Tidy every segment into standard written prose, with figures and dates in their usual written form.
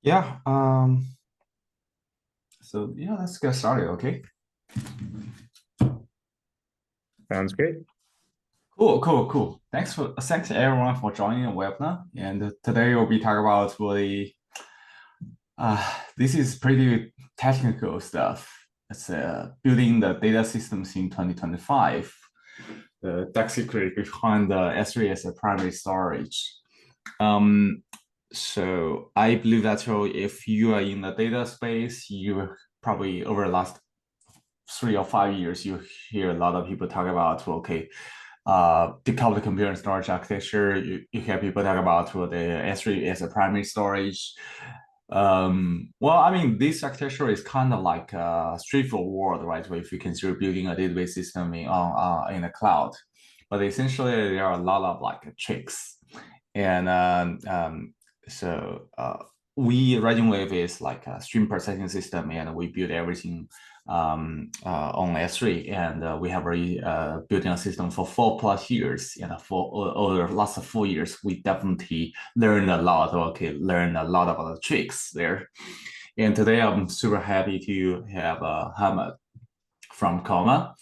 Yeah. So yeah, let's get started. Okay. Sounds great. Cool. Thanks everyone for joining the webinar. And today we'll be talking about really this is pretty technical stuff. It's building the data systems in 2025. The tech secret behind the S3 as a primary storage. Um, so I believe that if you are in the data space, you probably over the last 3 or 5 years, you hear a lot of people talk about, well, okay, decoupled computer and storage architecture. You hear people talk about the S3 as a primary storage. Well, I mean, this architecture is kind of like straightforward, right? Where if you consider building a database system in the cloud, but essentially there are a lot of like tricks, and so we RisingWave is like a stream processing system, and we build everything on S3, and we have already building a system for 4+ years, and for over the last 4 years, we definitely learned a lot. Okay, learned a lot about the tricks there. And today I'm super happy to have Hammad from Chroma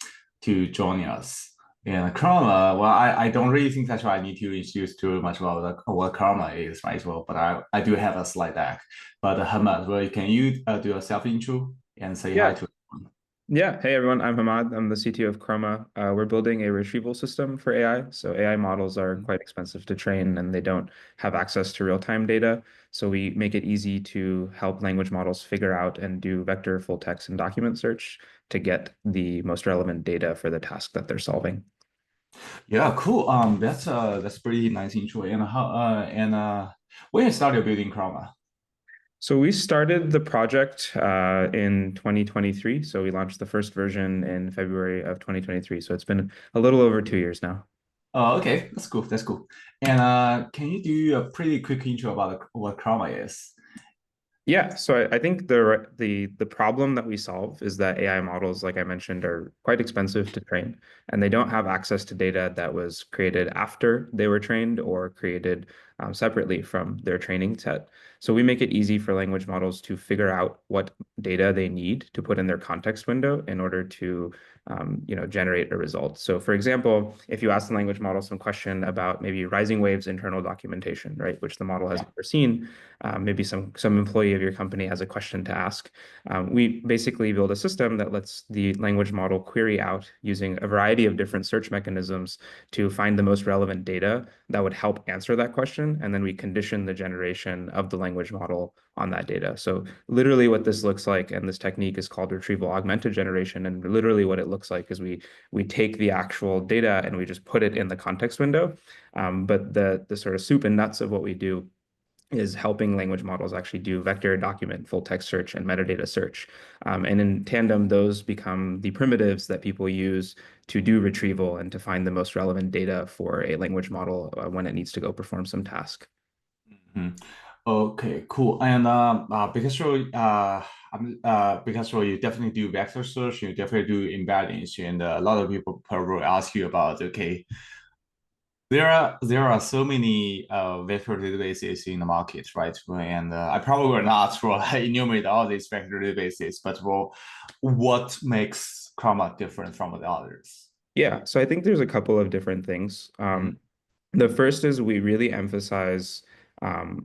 to join us. And Chroma, well, I don't really think that's why I need to introduce too much about what Chroma is, right? Well, but I do have a slide deck. But Hammad, well, can you do a self intro and say hi Yeah. to everyone? Yeah. Hey, everyone. I'm Hammad. I'm the CTO of Chroma. We're building a retrieval system for AI. So AI models are quite expensive to train and they don't have access to real-time data. So we make it easy to help language models figure out and do vector, full text, and document search to get the most relevant data for the task that they're solving. Yeah, cool. That's pretty nice intro. And when you started building Chroma? So we started the project in 2023. So we launched the first version in February of 2023. So it's been a little over 2 years now. Okay, that's cool. That's cool. And can you do a pretty quick intro about what Chroma is? Yeah, so I think the problem that we solve is that AI models, like I mentioned, are quite expensive to train, and they don't have access to data that was created after they were trained or created separately from their training set. So we make it easy for language models to figure out what data they need to put in their context window in order to generate a result. So for example, if you ask the language model some question about maybe RisingWave's internal documentation, right, which the model has Yeah. never seen, maybe some employee of your company has a question to ask. We basically build a system that lets the language model query out using a variety of different search mechanisms to find the most relevant data that would help answer that question. And then we condition the generation of the language model on that data. So literally what this looks like, and this technique is called retrieval augmented generation. And literally what it looks like is we take the actual data and we just put it in the context window. But the sort of soup and nuts of what we do is helping language models actually do vector, document, full text search, and metadata search. And in tandem, those become the primitives that people use to do retrieval and to find the most relevant data for a language model when it needs to go perform some task. Mhm. Okay, cool. And because you definitely do vector search, you definitely do embeddings, and a lot of people probably ask you about, okay, there are so many vector databases in the market, right? And I probably will not enumerate all these vector databases, but well, what makes Chroma different from the others? Yeah, so I think there's a couple of different things. The first is we really emphasize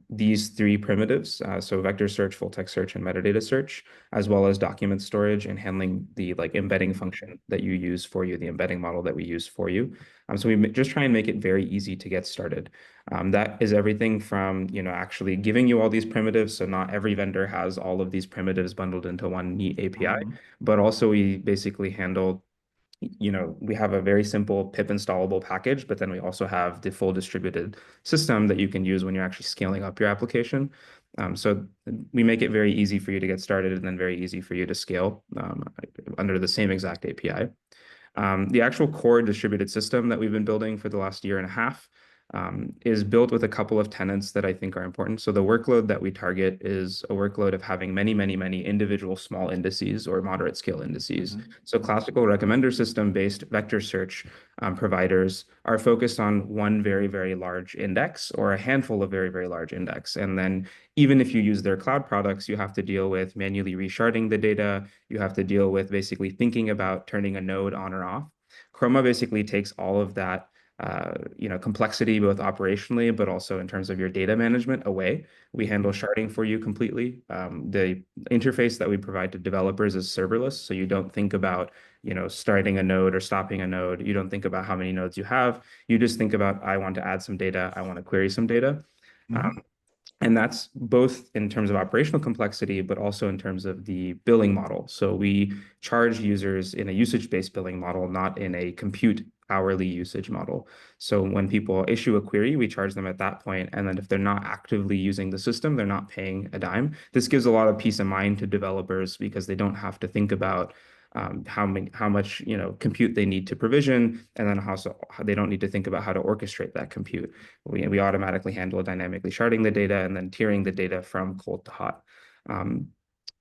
these three primitives, so vector search, full text search, and metadata search, as well as document storage and handling the like embedding function that you use for you, the embedding model that we use for you. So just try and make it very easy to get started. That is everything from, actually giving you all these primitives. So not every vendor has all of these primitives bundled into one neat API, Mhm. but also we basically handle we have a very simple pip installable package, but then we also have the full distributed system that you can use when you're actually scaling up your application. So we make it very easy for you to get started and then very easy for you to scale under the same exact API. The actual core distributed system that we've been building for the last year and a half is built with a couple of tenets that I think are important. So the workload that we target is a workload of having many, many, many individual small indices or moderate scale indices. So classical recommender system-based vector search providers are focused on one very, very large index or a handful of very, very large index. And then even if you use their cloud products, you have to deal with manually resharding the data. You have to deal with basically thinking about turning a node on or off. Chroma basically takes all of that complexity both operationally, but also in terms of your data management away. We handle sharding for you completely. The interface that we provide to developers is serverless, so you don't think about, starting a node or stopping a node. You don't think about how many nodes you have. You just think about, I want to add some data, I want to query some data. And that's both in terms of operational complexity, but also in terms of the billing model. So we charge users in a usage-based billing model, not in a compute hourly usage model. So when people issue a query, we charge them at that point. And then if they're not actively using the system, they're not paying a dime. This gives a lot of peace of mind to developers because they don't have to think about how much compute they need to provision, and then also they don't need to think about how to orchestrate that compute. We automatically handle dynamically sharding the data and then tiering the data from cold to hot. And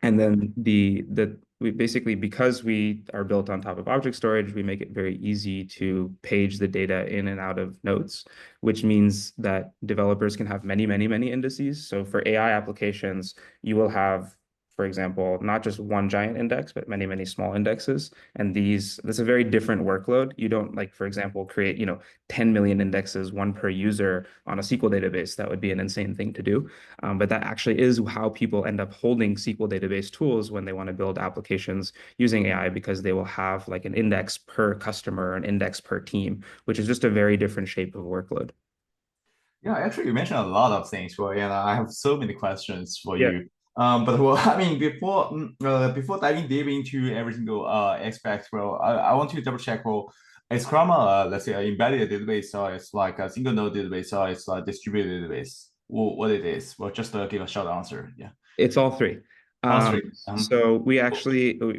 then we basically, because we are built on top of object storage, we make it very easy to page the data in and out of nodes, which means that developers can have many, many, many indices. So for AI applications, you will have, for example, not just one giant index, but many, many small indexes. And that's a very different workload. You don't, like, for example, create, 10 million indexes, one per user on a SQL database. That would be an insane thing to do. But that actually is how people end up holding SQL database tools when they want to build applications using AI, because they will have like an index per customer, an index per team, which is just a very different shape of workload. Yeah, actually, you mentioned a lot of things, well, and I have so many questions for Yeah. you. But well, I mean, before diving deep into every single aspect, well, I want to double check. Well, is Chroma, let's say, an embedded database, or it's like a single node database, or it's a distributed database? Well, what it is? Well, just give a short answer. Yeah, It's all three. all three. So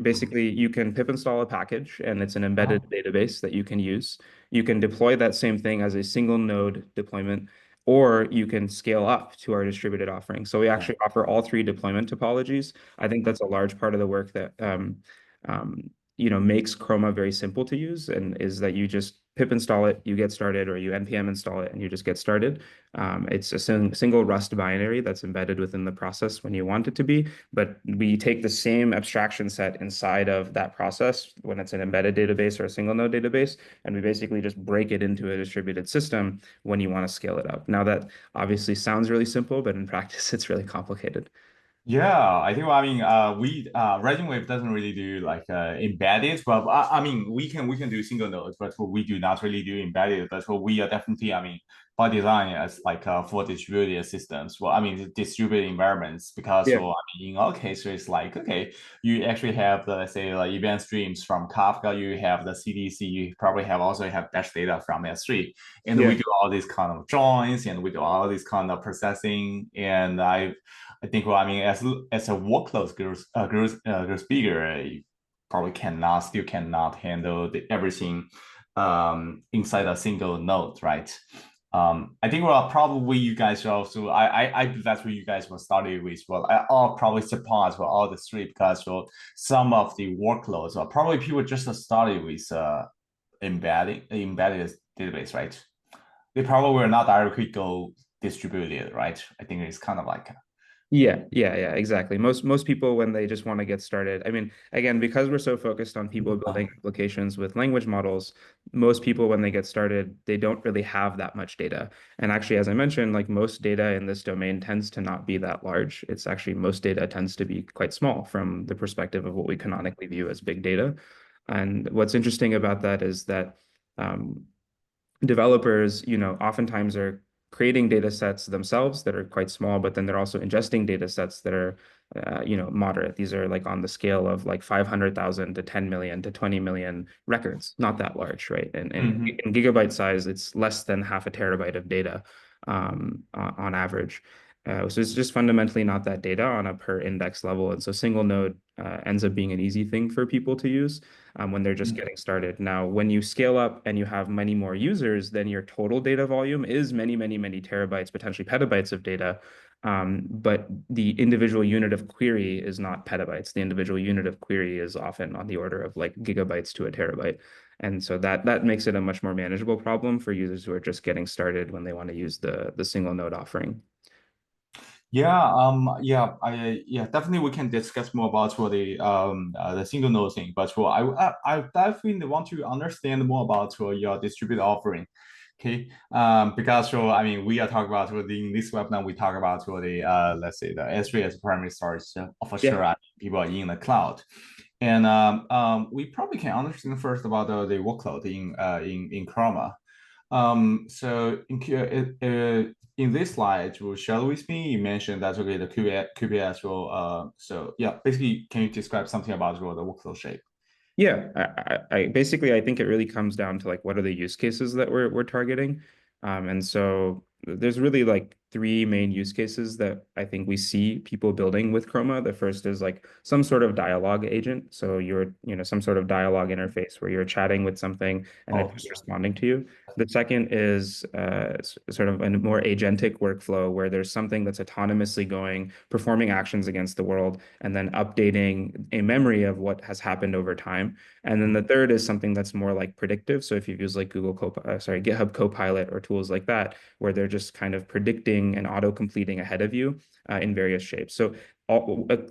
basically, you can pip install a package, and it's an embedded database that you can use. You can deploy that same thing as a single node deployment, or you can scale up to our distributed offering. So we actually offer all three deployment topologies. I think that's a large part of the work that makes Chroma very simple to use, and is that you just pip install it, you get started, or you npm install it, and you just get started. It's a single Rust binary that's embedded within the process when you want it to be, but we take the same abstraction set inside of that process when it's an embedded database or a single node database, and we basically just break it into a distributed system when you want to scale it up. Now that obviously sounds really simple, but in practice, it's really complicated. Yeah, I think I mean we RisingWave doesn't really do like embedded, but I mean we can do single nodes, but we do not really do embedded. But we are definitely, I mean, by design as like for distributed systems. Well, I mean distributed environments, because Yeah. so I mean in our case it's like, okay, you actually have the, let's say, like event streams from Kafka, you have the CDC, you probably also have batch data from S3, and we Yeah. do all these kind of joins, and we do all this kind of processing, and I think, well, I mean, as a workload grows bigger, you probably still cannot handle everything inside a single node, right? I think, well, probably you guys are also, I believe that's what you guys were started with. Well, I'll probably surpass for all the three, because, well, some of the workloads, or probably people just started with embedded database, right? They probably will not directly go distributed, right? I think it's kind of like Yeah, exactly. Most people, when they just want to get started, I mean, again, because we're so focused on people building applications with language models, most people, when they get started, they don't really have that much data. And actually, as I mentioned, like, most data in this domain tends to not be that large. It's actually, most data tends to be quite small from the perspective of what we canonically view as big data. And what's interesting about that is that um, developers, oftentimes are creating data sets themselves that are quite small, but then they're also ingesting data sets that are, moderate. These are like on the scale of like 500,000 to 10 million to 20 million records, not that large, right? And in gigabyte size, it's less than half a terabyte of data on average. So it's just fundamentally not that data on a per index level. And so single node ends up being an easy thing for people to use when they're just getting started. Now, when you scale up and you have many more users, then your total data volume is many, many, many terabytes, potentially petabytes of data. But the individual unit of query is not petabytes. The individual unit of query is often on the order of like gigabytes to a terabyte. And so that makes it a much more manageable problem for users who are just getting started when they want to use the single node offering. Yeah, definitely we can discuss more about the single node thing. But I definitely want to understand more about your distributed offering. Okay, because I mean we are talking about in this webinar we talk about the let's say the S3 as primary storage for Yeah. sure. People are in the cloud, and we probably can understand first about the workload in Chroma. So in this slide, you will share with me. You mentioned that okay, the QPS will. So yeah, basically, can you describe something about the workflow shape? Yeah, basically I think it really comes down to like what are the use cases that we're targeting. And so there's really like three main use cases that I think we see people building with Chroma. The first is like some sort of dialogue agent. So some sort of dialogue interface where you're chatting with something and it's Oh just yeah. responding to you. The second is sort of a more agentic workflow where there's something that's autonomously going, performing actions against the world, and then updating a memory of what has happened over time. And then the third is something that's more like predictive. So if you use like GitHub Copilot or tools like that, where they're just kind of predicting and auto-completing ahead of you in various shapes. So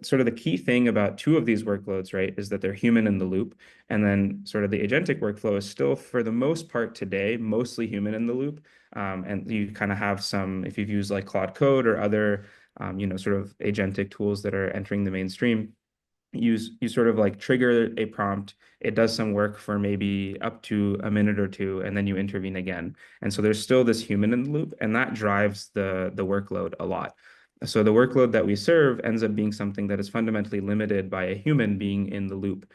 sort of the key thing about two of these workloads, right, is that they're human in the loop. And then sort of the agentic workflow is still, for the most part today, mostly human in the loop. And you kind of have some, if you've used like Claude Code or other, sort of agentic tools that are entering the mainstream, you sort of like trigger a prompt. It does some work for maybe up to a minute or two, and then you intervene again. And so there's still this human in the loop, and that drives the workload a lot. So the workload that we serve ends up being something that is fundamentally limited by a human being in the loop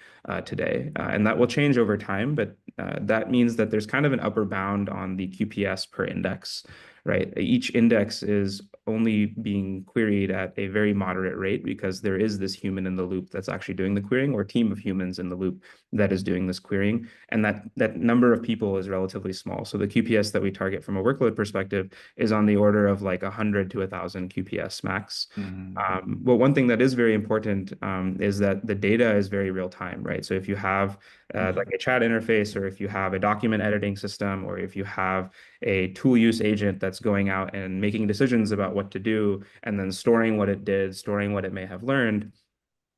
today. And that will change over time, but that means that there's kind of an upper bound on the QPS per index, right? Each index is only being queried at a very moderate rate because there is this human in the loop that's actually doing the querying, or team of humans in the loop that is doing this querying. And that number of people is relatively small. So the QPS that we target from a workload perspective is on the order of like 100 to 1,000 QPS max. Mhm. Well, one thing that is very important is that the data is very real time, right? So if you have like a chat interface, or if you have a document editing system, or if you have a tool use agent that's going out and making decisions about what to do, and then storing what it did, storing what it may have learned,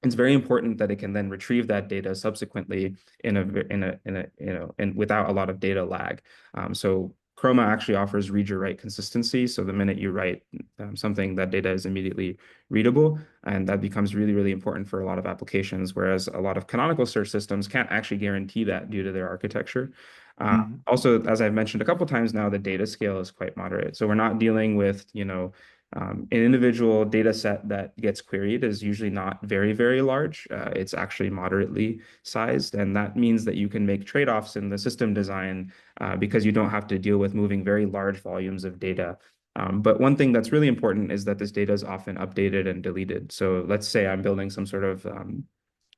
it's very important that it can then retrieve that data subsequently and without a lot of data lag. So Chroma actually offers read your write consistency. So the minute you write something, that data is immediately readable, and that becomes really, really important for a lot of applications. Whereas a lot of canonical search systems can't actually guarantee that due to their architecture. Mhm. Also, as I've mentioned a couple times now, the data scale is quite moderate. So we're not dealing with, an individual data set that gets queried is usually not very, very large. It's actually moderately sized, and that means that you can make trade-offs in the system design because you don't have to deal with moving very large volumes of data. But one thing that's really important is that this data is often updated and deleted. So let's say I'm building some sort of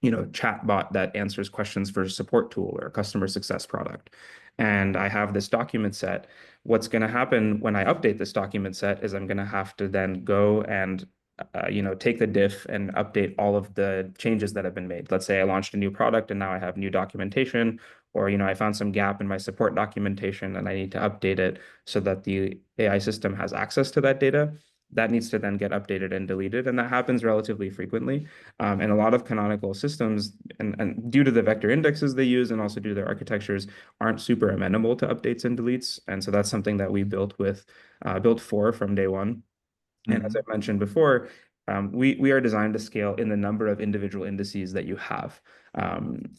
chatbot that answers questions for a support tool or a customer success product. And I have this document set. What's going to happen when I update this document set is I'm going to have to then go and take the diff and update all of the changes that have been made. Let's say I launched a new product and now I have new documentation, or I found some gap in my support documentation and I need to update it so that the AI system has access to that data. That needs to then get updated and deleted, and that happens relatively frequently. And a lot of canonical systems, and due to the vector indexes they use and also due to their architectures, aren't super amenable to updates and deletes. And so that's something that we built for from day one. And as I Mhm. mentioned before, we are designed to scale in the number of individual indices that you have,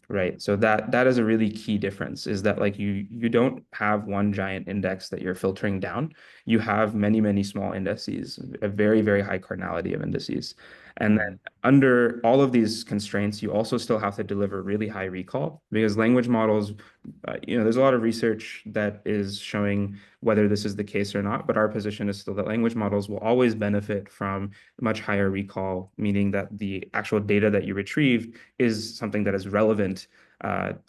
right? So that is a really key difference. Is that like you don't have one giant index that you're filtering down. You have many small indices, a very high cardinality of indices. And then under all of these constraints, you also still have to deliver really high recall because language models, there's a lot of research that is showing whether this is the case or not, but our position is still that language models will always benefit from much higher recall, meaning that the actual data that you retrieved is something that is relevant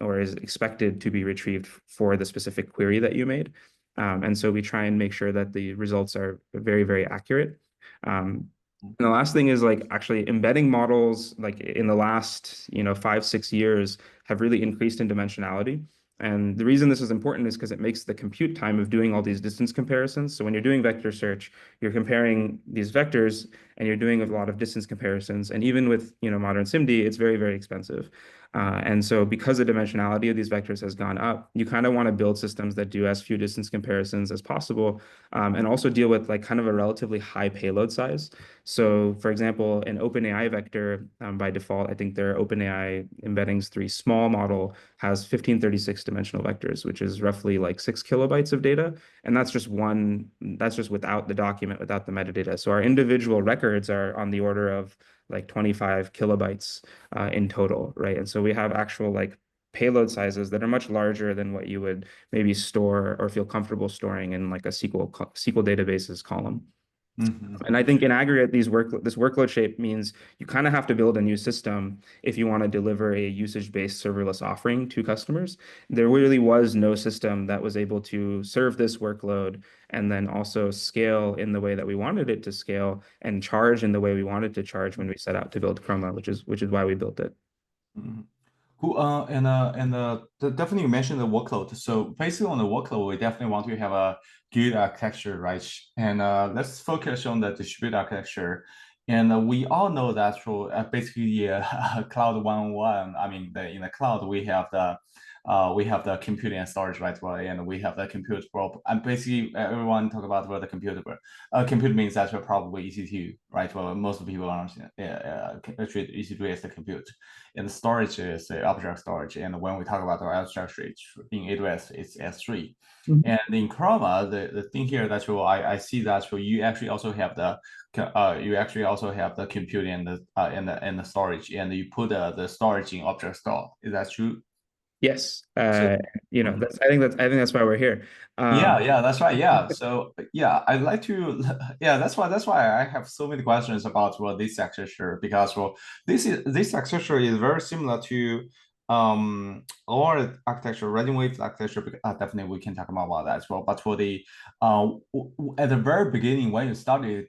or is expected to be retrieved for the specific query that you made. And so we try and make sure that the results are very, very accurate. And the last thing is like actually embedding models like in the last, 5, 6 years have really increased in dimensionality. And the reason this is important is because it makes the compute time of doing all these distance comparisons. So when you're doing vector search, you're comparing these vectors and you're doing a lot of distance comparisons. And even with, modern SIMD, it's very, very expensive. And so because the dimensionality of these vectors has gone up, you kind of want to build systems that do as few distance comparisons as possible, and also deal with like kind of a relatively high payload size. So for example, an OpenAI vector, by default, I think their OpenAI embeddings 3 small model has 1536 dimensional vectors, which is roughly like 6 kilobytes of data. And that's just without the document, without the metadata. So our individual records are on the order of like 25 kilobytes in total, right? And so we have actual like payload sizes that are much larger than what you would maybe store or feel comfortable storing in like a SQL databases column. Mm-hmm. And I think in aggregate, this workload shape means you kind of have to build a new system if you want to deliver a usage-based serverless offering to customers. There really was no system that was able to serve this workload and then also scale in the way that we wanted it to scale and charge in the way we wanted to charge when we set out to build Chroma, which is why we built it. Mhm. Cool. Definitely you mentioned the workload. So basically on the workload, we definitely want to have a good architecture, right? And let's focus on the distributed architecture. And we all know that for basically cloud 101. I mean, in the cloud we have the computing and storage, right? Well, and we have the compute probe. And basically everyone talk about what the computer. Compute means that's probably EC2, right? Well, most people understand. Treat EC2 as the compute. And the storage is the object storage. And when we talk about the abstract storage in AWS, it's S3. Mhm. And in Chroma, the thing here that's what I see that you actually also have the compute and the storage, and you put the storage in object store. Is that true? Yes. So. That's I think that's why we're here. Yeah, Um, yeah, that's right. Yeah. So yeah, I'd like to yeah, that's why I have so many questions about this architecture, because this architecture is very similar to our architecture, RisingWave architecture. Definitely we can talk about that as well. But for the at the very beginning when you started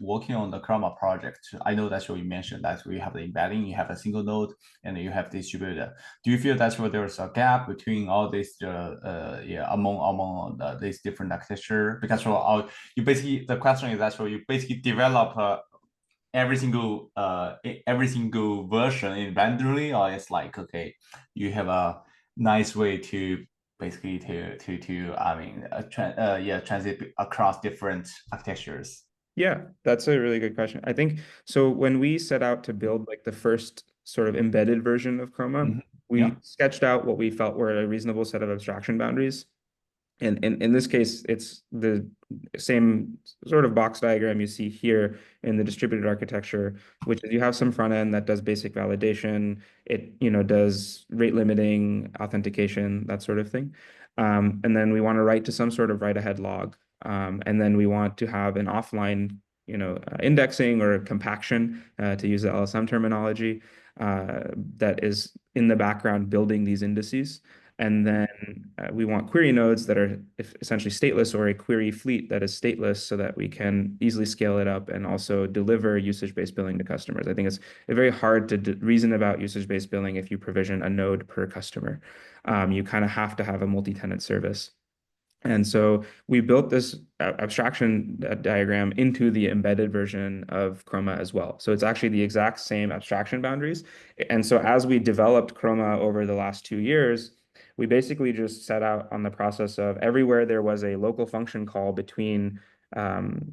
working on the Chroma project, I know that's what you mentioned, that we have the embedding, you have a single node, and you have distributed. Do you feel that's where there's a gap between all these among these different architecture? Because for all you basically, the question is that's where you basically develop every single version individually, or it's like, okay, you have a nice way to basically to I mean transit across different architectures. Yeah, that's a really good question. I think so. When we set out to build like the first sort of embedded version of Chroma, Mhm. we Yeah. sketched out what we felt were a reasonable set of abstraction boundaries. And in this case, it's the same sort of box diagram you see here in the distributed architecture, which is you have some front end that does basic validation. It, does rate limiting, authentication, that sort of thing. And then we want to write to some sort of write ahead log. And then we want to have an offline, indexing or compaction, to use the LSM terminology, that is in the background building these indices. And then we want query nodes that are essentially stateless, or a query fleet that is stateless, so that we can easily scale it up and also deliver usage-based billing to customers. I think it's very hard to reason about usage-based billing if you provision a node per customer. You kind of have to have a multi-tenant service. And so we built this abstraction diagram into the embedded version of Chroma as well. So it's actually the exact same abstraction boundaries. And so as we developed Chroma over the last 2 years, we basically just set out on the process of everywhere there was a local function call um,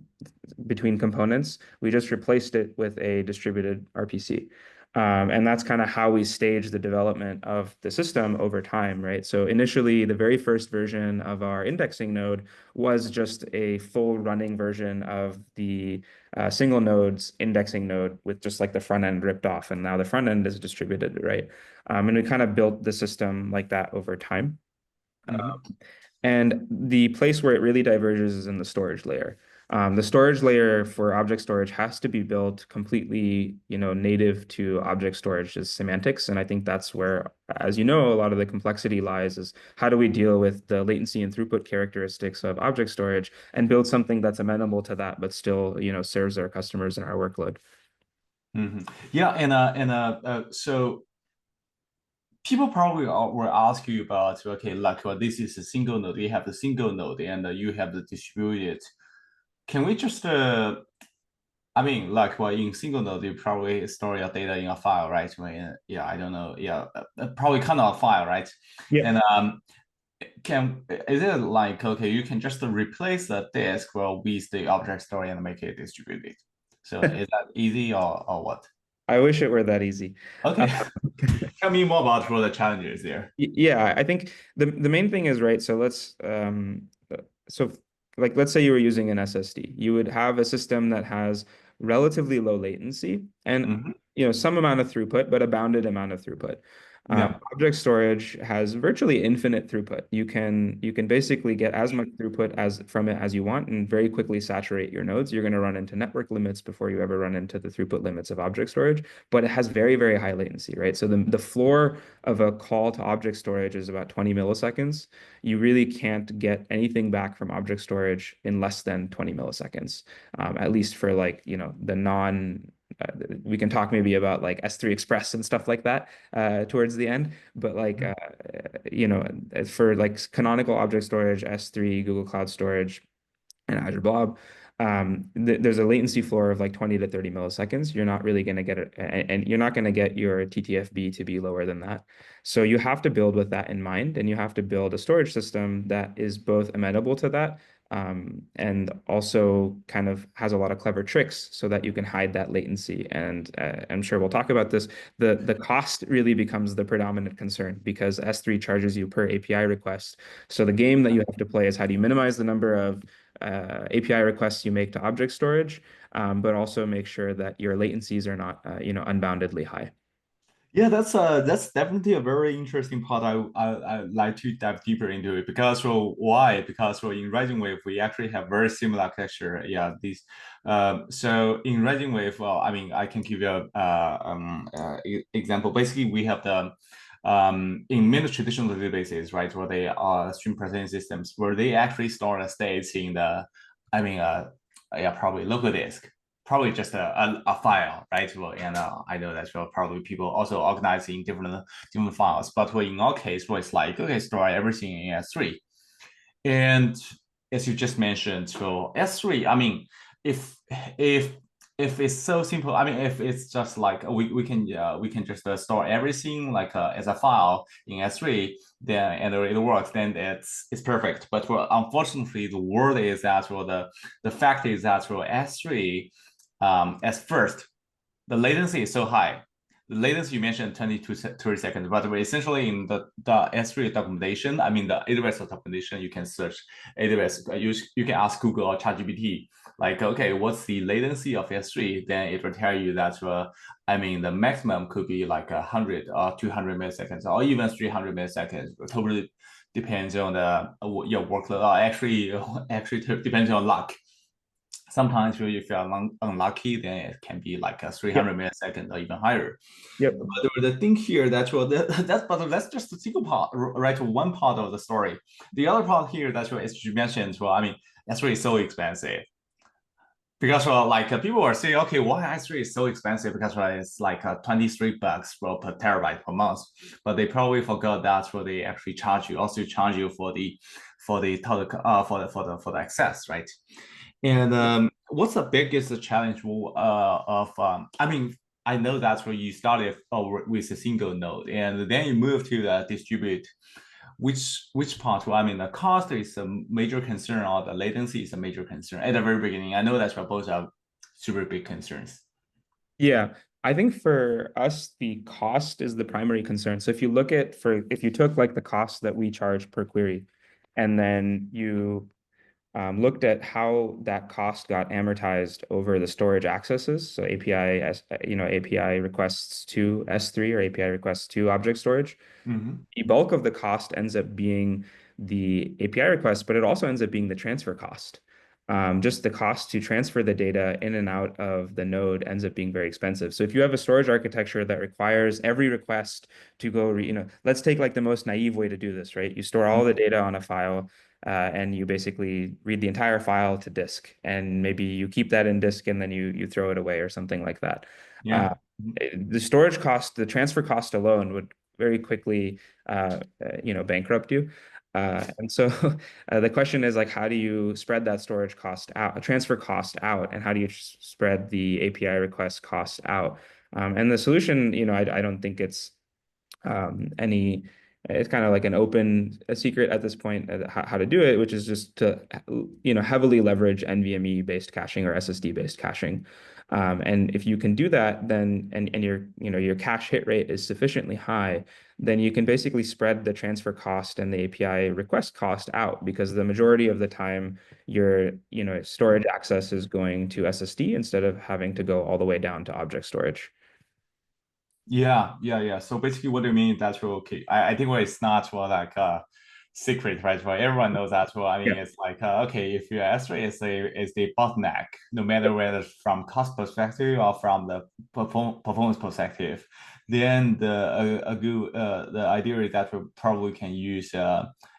between components, we just replaced it with a distributed RPC. And that's kind of how we stage the development of the system over time, right? So initially, the very first version of our indexing node was just a full running version of the single nodes indexing node with just like the front end ripped off. And now the front end is distributed, right? And we kind of built the system like that over time. Mm-hmm. And the place where it really diverges is in the storage layer. The storage layer for object storage has to be built completely, native to object storage is semantics. And I think that's where, as you know, a lot of the complexity lies is how do we deal with the latency and throughput characteristics of object storage and build something that's amenable to that, but still, serves our customers and our workload. Mm-hmm. Yeah, so people probably will ask you about, okay, like, well, this is a single node, you have the single node, and you have the distributed. Can we just, I mean, like, well, in single node, you probably store your data in a file, right? Yeah, I don't know. Yeah, probably kind of a file, right? Yeah. And is it like, okay, you can just replace the disk, well, with the object store and make it distributed? So is that easy or what? I wish it were that easy. Okay. Tell me more about what the challenges there. Yeah, I think the main thing is right. So so like let's say you were using an SSD, you would have a system that has relatively low latency and Hmm. some amount of throughput, but a bounded amount of throughput. Yeah. Object storage has virtually infinite throughput. You can basically get as much throughput as from it as you want and very quickly saturate your nodes. You're going to run into network limits before you ever run into the throughput limits of object storage, but it has very, very high latency, right? So the floor of a call to object storage is about 20 milliseconds. You really can't get anything back from object storage in less than 20 milliseconds, at least for like, the non we can talk maybe about like S3 Express and stuff like that towards the end. But like, for like canonical object storage, S3, Google Cloud Storage, and Azure Blob, there's a latency floor of like 20 to 30 milliseconds. You're not really going to get it, and you're not going to get your TTFB to be lower than that. So you have to build with that in mind, and you have to build a storage system that is both amenable to that, and also kind of has a lot of clever tricks so that you can hide that latency. And I'm sure we'll talk about this. The cost really becomes the predominant concern because S3 charges you per API request. So the game that you have to play is how do you minimize the number of API requests you make to object storage, but also make sure that your latencies are not, unboundedly high. Yeah, that's definitely a very interesting part. I like to dive deeper into it because why? Because in RisingWave we actually have very similar architecture. Yeah, these. So in RisingWave, well, I mean, I can give you a example. Basically, we have the in many traditional databases, right, where they are stream processing systems, where they actually store the states in the, I mean, yeah, probably local disk, probably just a file, right? Well, and I know that well, probably people also organize in different files, but well, in our case, well, it's like okay, store everything in S3, and as you just mentioned, so S3, I mean, if if if it's so simple, I mean, if it's just like we can just store everything like as a file in S3, then and it works, then it's perfect. But well, unfortunately, the word is that well, the fact is that well, S3 at first the latency is so high. The latency you mentioned 20 to 30 seconds, but essentially in the S3 documentation, I mean the AWS documentation, you can search AWS, you can ask Google or ChatGPT, like, okay, what's the latency of S3? Then it will tell you that, I mean, the maximum could be like 100 or 200 milliseconds or even 300 milliseconds. It totally depends on the your workload. Actually depends on luck. Sometimes if you're unlucky, then it can be like a Yep. 300 milliseconds or even higher. Yep. But the thing here, that's just the single part, right? One part of the story. The other part here, that's what as you mentioned, well, I mean, S3 is so expensive. Because like people are saying, okay, why S3 is so expensive? Because it's like $23 per terabyte per month. But they probably forgot that's what they actually charge you. Also charge you for the total for the access, right? And what's the biggest challenge of I mean, I know that's where you started with a single node, and then you move to the distribute. Which part? Well, I mean, the cost is a major concern, or the latency is a major concern at the very beginning. I know that's where both are super big concerns. Yeah. I think for us, the cost is the primary concern. So if you took like the cost that we charge per query, and then you looked at how that cost got amortized over the storage accesses, so API requests to S3 or API requests to object storage, Hmm. the bulk of the cost ends up being the API request, but it also ends up being the transfer cost. Just the cost to transfer the data in and out of the node ends up being very expensive. So if you have a storage architecture that requires every request to go, let's take like the most naive way to do this, right? You store all the data on a file, and you basically read the entire file to disk, and maybe you keep that in disk and then you throw it away or something like that. Uh, Yeah. the storage cost, the transfer cost alone would very quickly bankrupt you. And so the question is like, how do you spread that storage cost out, transfer cost out, and how do you spread the API request cost out? And the solution, I don't think any it's kind of like an open a secret at this point how to do it, which is just to heavily leverage NVMe based caching or SSD based caching. And if you can do that, then and your cache hit rate is sufficiently high, then you can basically spread the transfer cost and the API request cost out, because the majority of the time your storage access is going to SSD instead of having to go all the way down to object storage. Yeah. So basically, what do you mean that's okay? I think well, it's not well, like secret, right? Well, everyone knows that. Well, I mean, Yeah. it's like okay, if your S3 is the bottleneck, no matter whether from cost perspective or from the performance perspective, then the idea is that we probably can use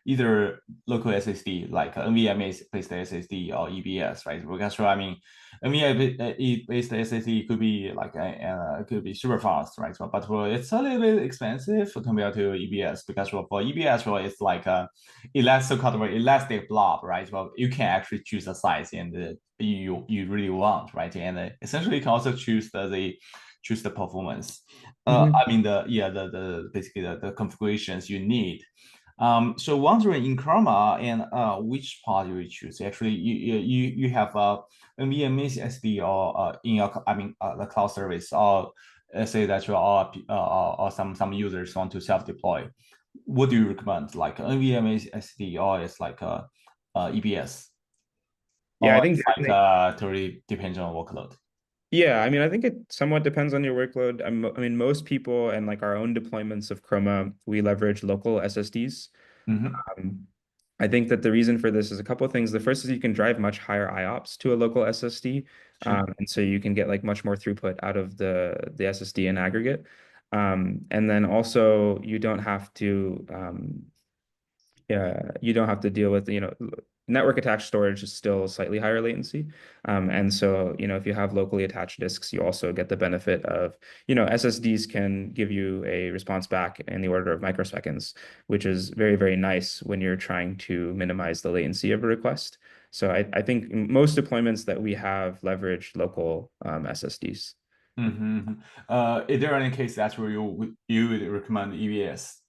either local SSD like NVMe based SSD or EBS, right? Because well, I mean NVMe-based SSD could be like could be super fast, right? But well, it's a little bit expensive compared to EBS because well, for EBS, well, it's like a so-called elastic blob, right? Well, you can actually choose the size and you really want, right? And essentially, you can also choose choose the performance. Mhm. I mean the basically the configurations you need. So wondering in Chroma and which part you will choose. Actually, you have NVMe SD or in your I mean the cloud service, or say that you are or some users want to self deploy. What do you recommend? Like NVMe SD or it's like EBS, Yeah, I or think it's like totally depends on workload. Yeah, I mean, I think it somewhat depends on your workload. I mean, most people and like our own deployments of Chroma, we leverage local SSDs. Mm-hmm. Um, I think that the reason for this is a couple of things. The first is you can drive much higher IOPS to a local SSD, Sure. and so you can get like much more throughput out of the SSD in aggregate. And then also you don't have to you don't have to deal with, network attached storage is still slightly higher latency. And so, if you have locally attached disks, you also get the benefit of, SSDs can give you a response back in the order of microseconds, which is very, very nice when you're trying to minimize the latency of a request. So I think most deployments that we have leverage local SSDs. Mm-hmm. Is there any case that where you would recommend EBS?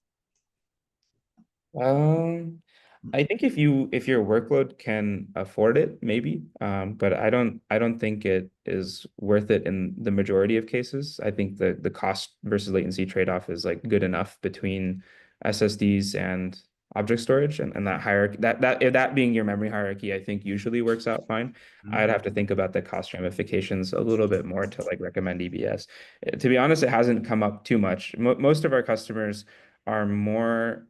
Um, I think if your workload can afford it, maybe. But I don't think it is worth it in the majority of cases. I think the cost versus latency trade-off is like good enough between SSDs and object storage, and that hierarchy that being your memory hierarchy, I think usually works out fine. I'd have to think about the cost ramifications a little bit more to like recommend EBS. To be honest, it hasn't come up too much. Most of our customers are more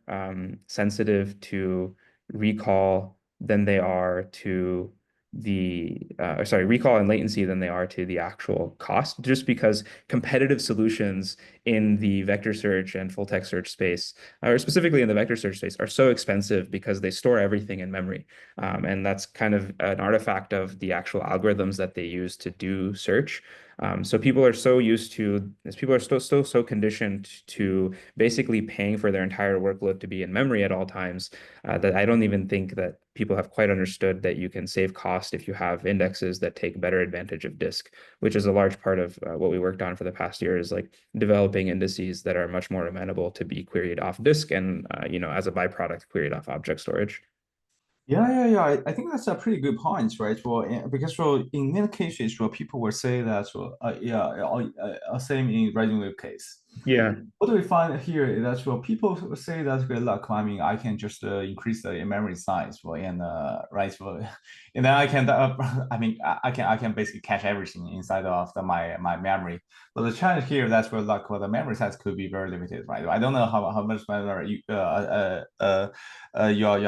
sensitive to recall than they are to recall and latency than they are to the actual cost, just because competitive solutions in the vector search and full text search space, or specifically in the vector search space, are so expensive because they store everything in memory. And that's kind of an artifact of the actual algorithms that they use to do search. So people are so used to as people are still so conditioned to basically paying for their entire workload to be in memory at all times, that I don't even think that people have quite understood that you can save cost if you have indexes that take better advantage of disk, which is a large part of what we worked on for the past year, is like developing indices that are much more amenable to be queried off disk and, as a byproduct, queried off object storage. Yeah. I think that's a pretty good point, right? Well, because well, in many cases, well, people will say that, well, same in RisingWave case. Yeah. What do we find here is that well, people say that's good luck. I mean, I can just increase the memory size, well, and right, well, and then I can, I mean, I can basically cache everything inside of my memory. But the challenge here, that's where luck, well, the memory size could be very limited, right? I don't know how much memory your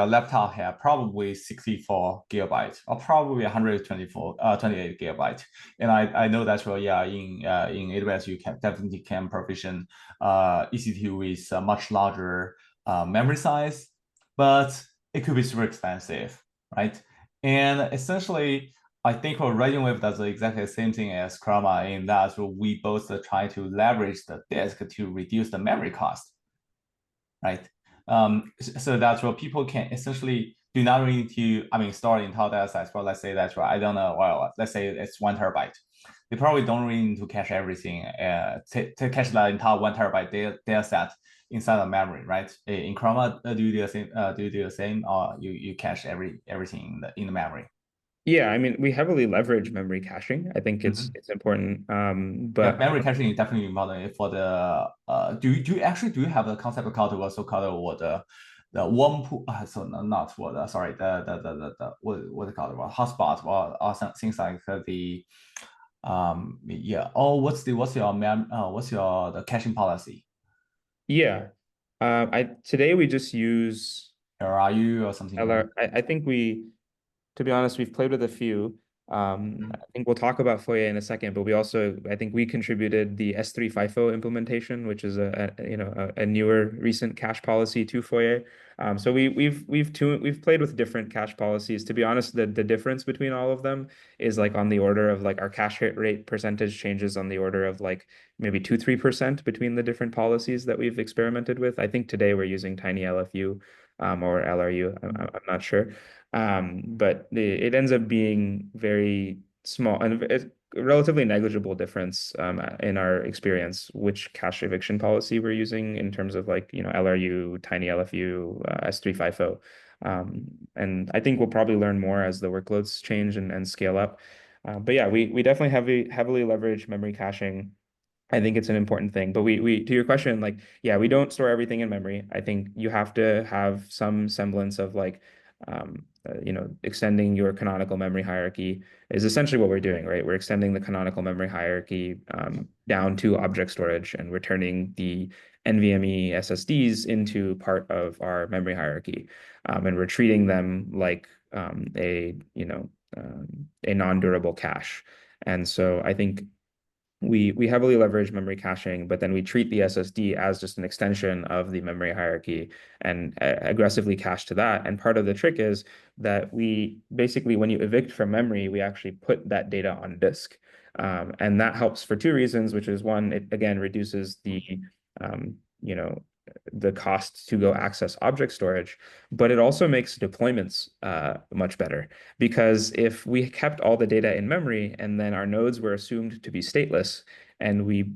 laptop have, probably 64 gigabytes or probably 28 gigabytes. And I know that's well, yeah, in AWS you can definitely can provision EC2 with a much larger memory size, but it could be super expensive, right? And essentially, I think what RisingWave does exactly the same thing as Chroma in that we both try to leverage the disk to reduce the memory cost, right? So that's what people can essentially do not need to, I mean, store entire data sets. Well, let's say that's right. I don't know. Well, let's say it's 1 TB. They probably don't really need to cache everything, to cache the entire 1 TB data set inside the memory, right? In Chroma, do you do the same? Do you do the same, or you cache everything in the memory? Yeah, I mean, we heavily leverage memory caching. I think it's important. Yeah, But memory caching is definitely important for the do you have the concept called also called what the one pool so not what sorry the what they call it hotspot or some things like the yeah, oh what's your what's your the caching policy? yeah, I today we just use Or are you or something like LR. I think to be honest, we've played with a few. that? I think we'll talk about Foyer in a second, but we also, I think we contributed the S3 FIFO implementation, which is a newer recent cache policy to Foyer. So we've played with different cache policies. To be honest, the difference between all of them is like on the order of like our cache hit rate percentage changes on the order of like maybe 2-3% between the different policies that we've experimented with. I think today we're using tiny LFU or LRU. I'm not sure. But it ends up being very small and it's a relatively negligible difference in our experience, which cache eviction policy we're using in terms of like, LRU, tiny LFU, S3 FIFO. And I think we'll probably learn more as the workloads change and scale up. But yeah, we definitely heavily leverage memory caching. I think it's an important thing. But we to your question, like, yeah, we don't store everything in memory. I think you have to have some semblance of like, extending your canonical memory hierarchy is essentially what we're doing, right? We're extending the canonical memory hierarchy down to object storage, and we're turning the NVMe SSDs into part of our memory hierarchy, and we're treating them like a non-durable cache. And so I think we heavily leverage memory caching, but then we treat the SSD as just an extension of the memory hierarchy and aggressively cache to that. And part of the trick is that we basically, when you evict from memory, we actually put that data on disk. And that helps for two reasons, which is one, it again reduces um, you know, the cost to go access object storage, but it also makes deployments much better. Because if we kept all the data in memory and then our nodes were assumed to be stateless, and we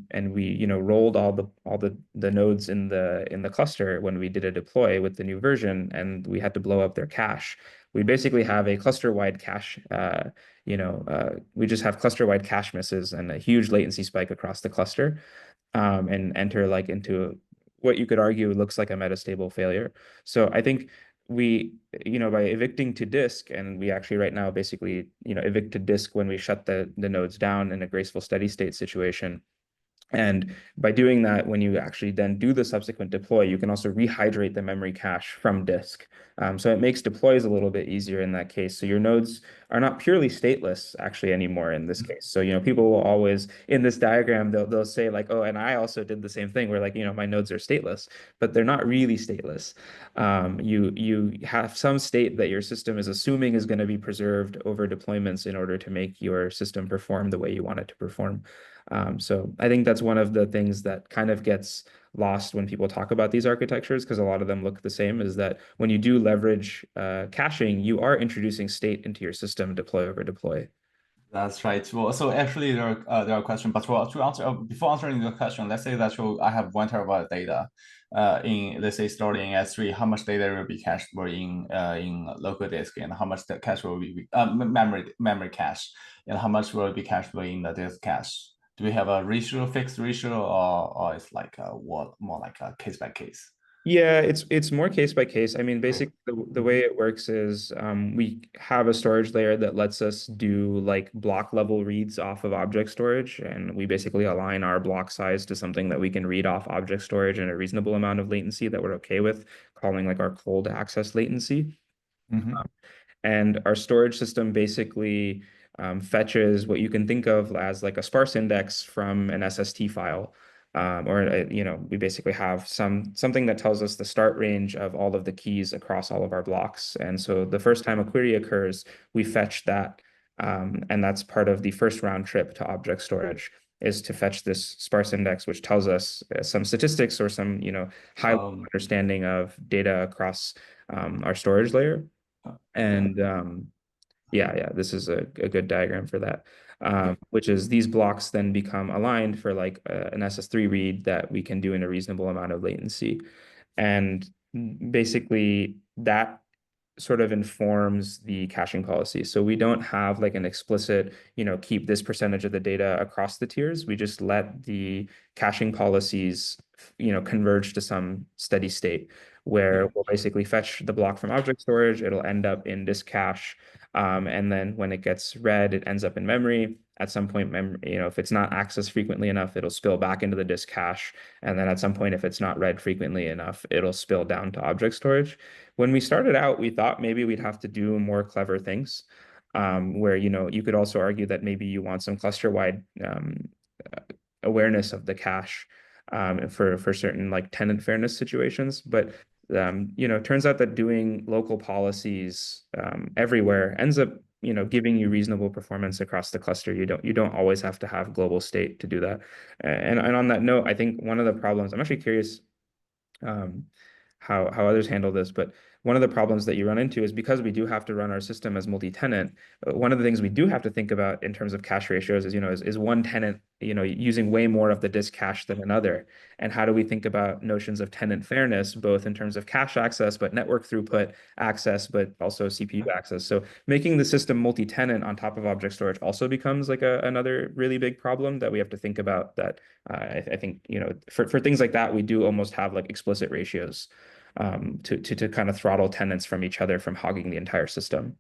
rolled all the nodes in the cluster when we did a deploy with the new version, and we had to blow up their cache, we basically have a cluster-wide cache. We just have cluster-wide cache misses and a huge latency spike across the cluster, and enter like into what you could argue looks like a metastable failure. So I think by evicting to disk, and we actually right now basically, evict to disk when we shut the nodes down in a graceful steady state situation. And by doing that, when you actually then do the subsequent deploy, you can also rehydrate the memory cache from disk. So it makes deploys a little bit easier in that case. So your nodes are not purely stateless actually anymore in this case. So, people will always, in this diagram, they'll say like, oh, and I also did the same thing where like, my nodes are stateless, but they're not really stateless. You have some state that your system is assuming is going to be preserved over deployments in order to make your system perform the way you want it to perform. So I think that's one of the things that kind of gets lost when people talk about these architectures, because a lot of them look the same, is that when you do leverage caching, you are introducing state into your system, deploy over deploy. That's right. Well, so actually there are questions, but to answer before answering the question, let's say that I have 1 terabyte data, in let's say stored in S3. How much data will be cacheable in local disk, and how much the cache will be memory cache, and how much will be cacheable in the disk cache? Do we have a ratio, fixed ratio, or it's like what more like a case by case? Yeah, it's more case by case. I mean, basically the way it works is we have a storage layer that lets us do like block level reads off of object storage, and we basically align our block size to something that we can read off object storage in a reasonable amount of latency that we're okay with, calling like our cold access latency. Mm-hmm. And our storage system basically fetches what you can think of as like a sparse index from an SST file. We basically have something that tells us the start range of all of the keys across all of our blocks. And so the first time a query occurs, we fetch that. And that's part of the first round trip to object storage is to fetch this sparse index, which tells us some statistics or some, high level Um, understanding of data across our storage layer. yeah. And yeah, this is a good diagram for that. Yeah. Which is these blocks then become aligned for like an SS3 read that we can do in a reasonable amount of latency. And basically that sort of informs the caching policy. So we don't have like an explicit, keep this percentage of the data across the tiers. We just let the caching policies, converge to some steady state where Yeah. we'll basically fetch the block from object storage. It'll end up in disk cache. And then when it gets read, it ends up in memory. At some point, if it's not accessed frequently enough, it'll spill back into the disk cache. And then at some point, if it's not read frequently enough, it'll spill down to object storage. When we started out, we thought maybe we'd have to do more clever things, where you could also argue that maybe you want some cluster-wide awareness of the cache for certain like tenant fairness situations. But turns out that doing local policies everywhere ends up giving you reasonable performance across the cluster. You don't always have to have global state to do that. And on that note, I think one of the problems I'm actually curious um, how others handle this. But one of the problems that you run into is because we do have to run our system as multi-tenant, one of the things we do have to think about in terms of cache ratios is one tenant, using way more of the disk cache than another. And how do we think about notions of tenant fairness, both in terms of cache access, but network throughput access, but also CPU access. So making the system multi-tenant on top of object storage also becomes like another really big problem that we have to think about that I think, for things like that, we do almost have like explicit ratios to kind of throttle tenants from each other from hogging the entire system.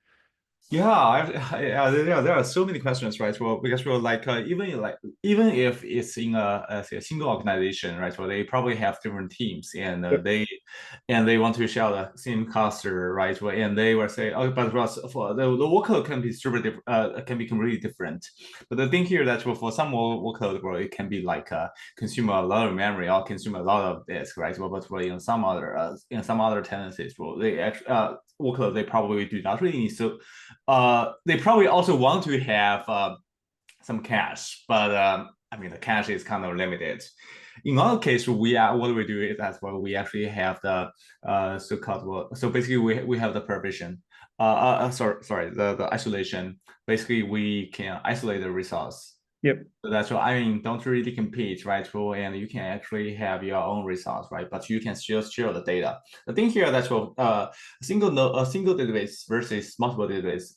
Yeah, yeah, there are so many questions, right? Well, because well, like even if it's in say a single organization, right? Well, they probably have different teams, and Yep. they want to share the same cluster, right? Well, and they will say, oh, but well, for the workload can be super different, can be completely different. But the thing here that well, for some workload, well, it can be like consume a lot of memory or consume a lot of disk, right? Well, but for in some other tenancies, well, they actually workload they probably do not really need. So they probably also want to have some cache, but I mean the cache is kind of limited. In our case, we are what we do is as well. We actually have the so-called so basically we have the provision. Sorry, the isolation. Basically, we can isolate the resource. Yep. So that's why I mean, don't really compete, right? So, and you can actually have your own resource, right? But you can still share the data. The thing here that's well, a single database versus multiple database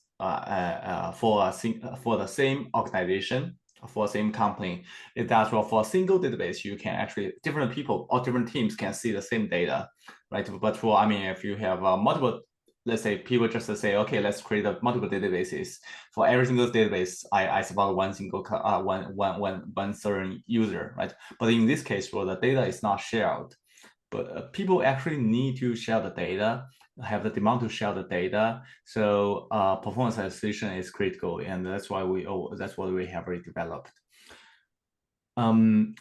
for the same organization for the same company is that well for a single database you can actually different people or different teams can see the same data, right? But for I mean if you have multiple, let's say people just say okay let's create a multiple databases for every single database I support one single one certain user, right? But in this case well the data is not shared, but people actually need to share the data, have the demand to share the data. So performance association is critical, and that's what we have already developed.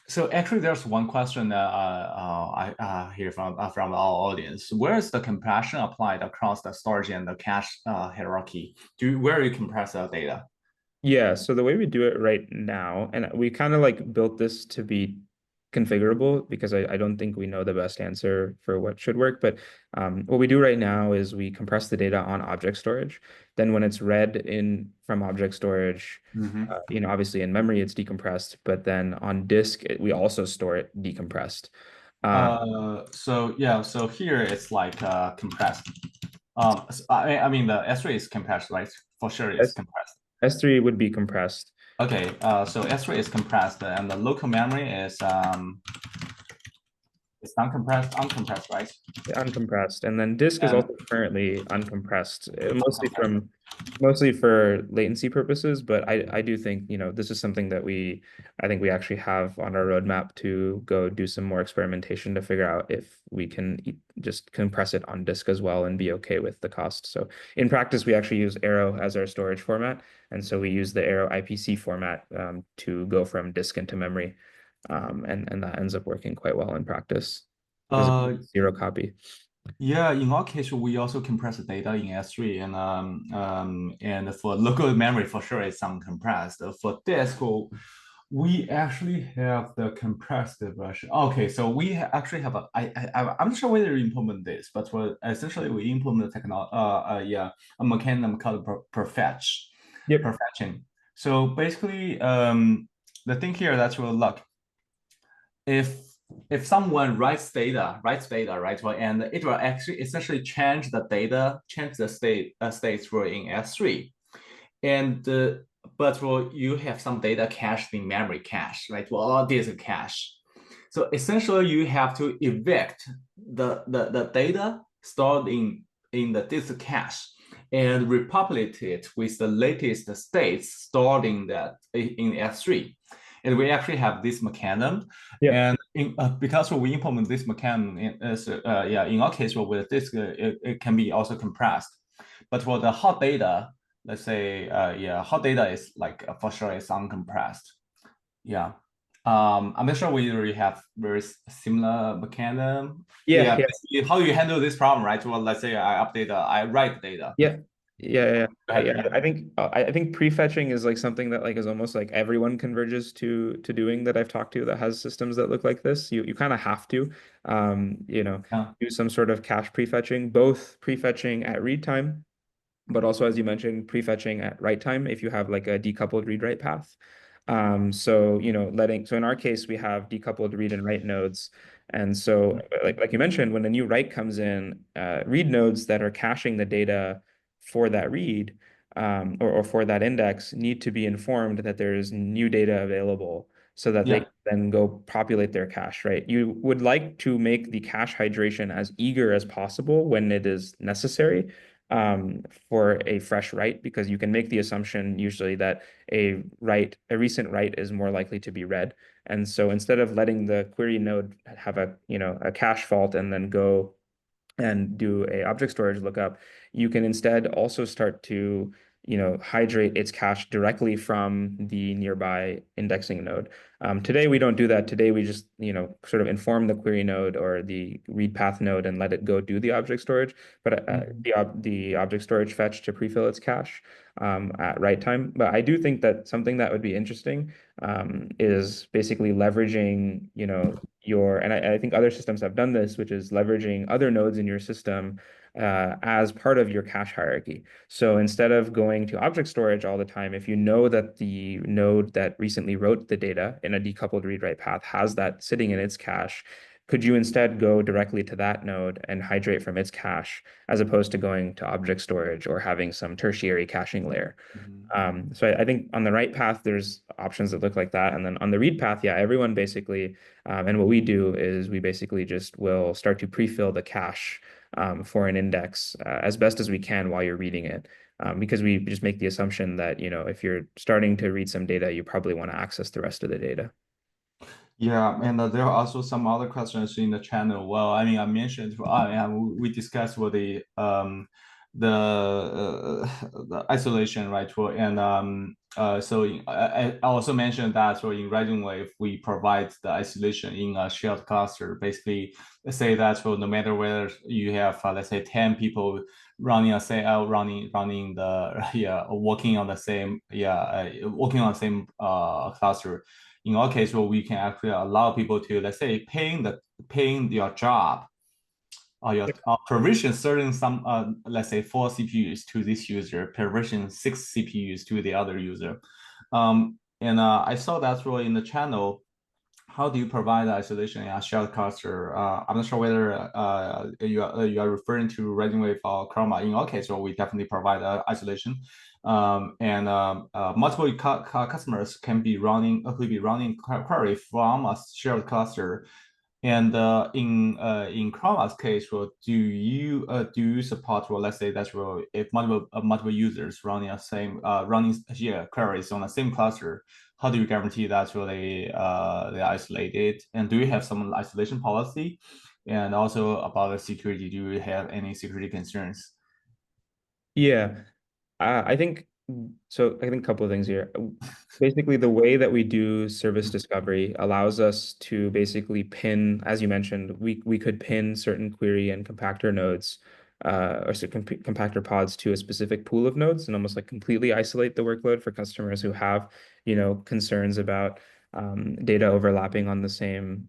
So actually, there's one question that I hear from our audience. Where is the compression applied across the storage and the cache hierarchy? Where you compress the data? Yeah, so the way we do it right now, and we kind of like built this to be configurable because I don't think we know the best answer for what should work. But what we do right now is we compress the data on object storage. Then when it's read in from object storage, Mm-hmm. obviously in memory it's decompressed, but then on disk we also store it decompressed. Um, So yeah, so here it's like compressed. I mean the S3 is compressed, right? For sure, it's S compressed. S3 would be compressed. Okay, so S3 is compressed, and the local memory is it's uncompressed, right? Uncompressed, and then disk is And also currently uncompressed, uncompressed. mostly for latency purposes. But I do think this is something that I think we actually have on our roadmap to go do some more experimentation to figure out if we can just compress it on disk as well and be okay with the cost. So in practice, we actually use Arrow as our storage format, and so we use the Arrow IPC format to go from disk into memory, and that ends up working quite well in practice because it's Uh, zero copy. yeah, in our case, we also compress the data in S3, and for local memory, for sure, it's uncompressed. For disk, we actually have the compressed version. Okay, so we actually have I'm not sure whether we implement this, but essentially we implement the technology, yeah, a mechanism called Yep. perfetching. So basically, the thing here that's will look if someone writes data, right, well, and it will actually essentially change the data, change the states for in S3, and but well, you have some data cached in memory cache, right? Well, all this is cache. So essentially, you have to evict the data stored in the disk cache and repopulate it with the latest states stored in S3. And we actually have this mechanism. Yeah. And because we implement this mechanism, in our case, well, with disk, it can be also compressed. But for the hot data, let's say, hot data is like for sure it's uncompressed. Yeah. I'm not sure we already have very similar mechanism. Yeah. Yeah, Yeah. basically, how do you handle this problem, right? Well, let's say I write data. Yeah. Yeah. Yeah. Go ahead. Yeah. I think prefetching is like something that like is almost like everyone converges to doing that I've talked to that has systems that look like this. You kind of have to Yeah. do some sort of cache prefetching, both prefetching at read time, but also, as you mentioned, prefetching at write time if you have like a decoupled read-write path. So, so in our case, we have decoupled read and write nodes. And so, like you mentioned, when a new write comes in, read nodes that are caching the data for that read, or for that index need to be informed that there is new data available so that they Yeah. can then go populate their cache, right? You would like to make the cache hydration as eager as possible when it is necessary, for a fresh write, because you can make the assumption usually that a recent write is more likely to be read. And so instead of letting the query node have a cache fault and then go and do a object storage lookup, you can instead also start to hydrate its cache directly from the nearby indexing node. Today we don't do that. Today we just sort of inform the query node or the read path node and let it go do the object storage. But Mhm. the object storage fetch to prefill its cache at write time. But I do think that something that would be interesting is basically leveraging and I think other systems have done this, which is leveraging other nodes in your system as part of your cache hierarchy. So instead of going to object storage all the time, if you know that the node that recently wrote the data in a decoupled read-write path has that sitting in its cache, could you instead go directly to that node and hydrate from its cache as opposed to going to object storage or having some tertiary caching layer? Mhm. So I think on the write path, there's options that look like that. And then on the read path, yeah, everyone basically, and what we do is we basically just will start to pre-fill the cache for an index as best as we can while you're reading it. Because we just make the assumption that, if you're starting to read some data, you probably want to access the rest of the data. Yeah, and there are also some other questions in the channel. Well, I mean, I mentioned, and we discussed what the isolation, right? Well, and so I also mentioned that so in RisingWave we provide the isolation in a shared cluster. Basically, let's say that so no matter whether you have let's say 10 people running a say running the working on the same working on the same cluster, in our case, well, we can actually allow people to, let's say, paying your job or your provision certain some let's say 4 CPUs to this user, provision 6 CPUs to the other user. And I saw that really in the channel. How do you provide isolation in a shared cluster? I'm not sure whether you are referring to RisingWave or Chroma. In our case, well, we definitely provide isolation, and multiple customers can be running could be running query from a shared cluster. And in Chroma's case, well, do you support, well, let's say that's, well, if multiple users running a same running queries on the same cluster, how do you guarantee that really they isolated? And do you have some isolation policy? And also about the security, do you have any security concerns? Yeah, I think so. I think a couple of things here. Basically, the way that we do service discovery allows us to basically pin, as you mentioned, we could pin certain query and compactor nodes or compactor pods to a specific pool of nodes and almost like completely isolate the workload for customers who have, concerns about data overlapping on the same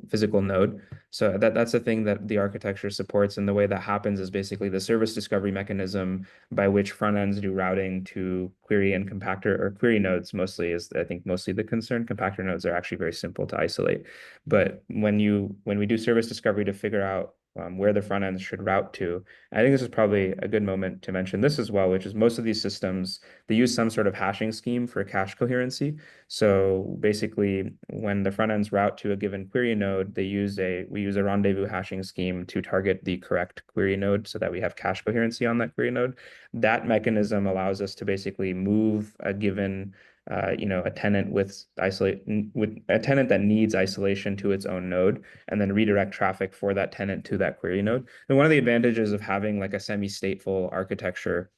physical node. So that's a thing that the architecture supports. And the way that happens is basically the service discovery mechanism by which front ends do routing to query and compactor or query nodes mostly is, I think, mostly the concern. Compactor nodes are actually very simple to isolate. But when we do service discovery to figure out where the front ends should route to, I think this is probably a good moment to mention this as well, which is most of these systems, they use some sort of hashing scheme for cache coherency. So basically, when the front ends route to a given query node, we use a rendezvous hashing scheme to target the correct query node so that we have cache coherency on that query node. That mechanism allows us to basically move a given a tenant with a tenant that needs isolation to its own node, and then redirect traffic for that tenant to that query node. And one of the advantages of having like a semi-stateful architecture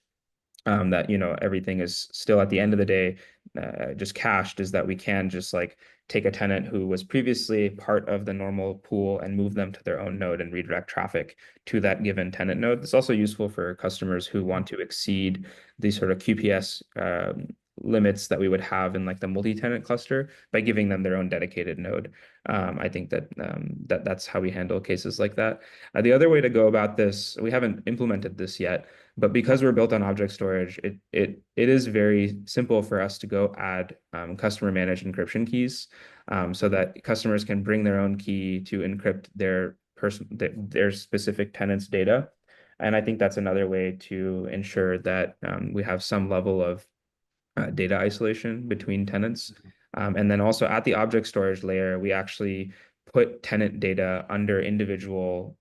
that everything is still at the end of the day just cached is that we can just like take a tenant who was previously part of the normal pool and move them to their own node and redirect traffic to that given tenant node. It's also useful for customers who want to exceed the sort of QPS limits that we would have in like the multi-tenant cluster by giving them their own dedicated node. I think that's how we handle cases like that. The other way to go about this, we haven't implemented this yet, but because we're built on object storage, it is very simple for us to go add customer managed encryption keys, so that customers can bring their own key to encrypt their specific tenant's data. And I think that's another way to ensure that we have some level of data isolation between tenants. And then also at the object storage layer, we actually put tenant data under individual,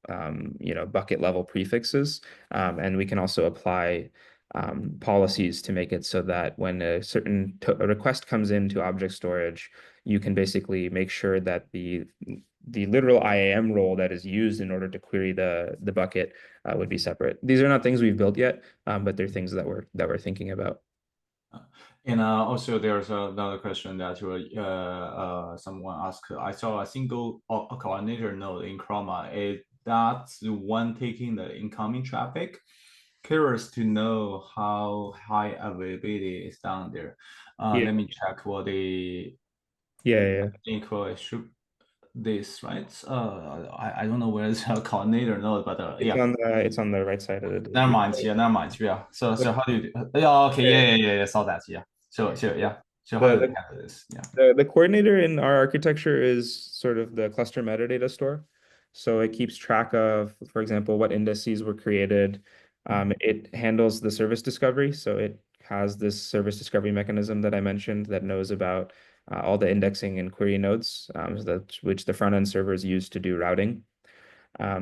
bucket level prefixes. And we can also apply policies to make it so that when a request comes into object storage, you can basically make sure that the literal IAM role that is used in order to query the bucket would be separate. These are not things we've built yet, but they're things that we're thinking about. And also, there's another question that someone asked. I saw a single coordinator node in Chroma. That's the one taking the incoming traffic. Curious to know how high availability is down there. Yeah, Let me check what they yeah. think should this, right? I don't know where it's a coordinator node, but yeah. It's on the right side of the Never view. mind. Yeah, never mind. Yeah. So how do you do? Yeah. Okay. Yeah. Saw that. Yeah. Sure. Yeah. So how do you The, handle this? Yeah. the coordinator in our architecture is sort of the cluster metadata store. So it keeps track of, for example, what indices were created. It handles the service discovery. So it has this service discovery mechanism that I mentioned that knows about all the indexing and query nodes, which the front end servers use to do routing.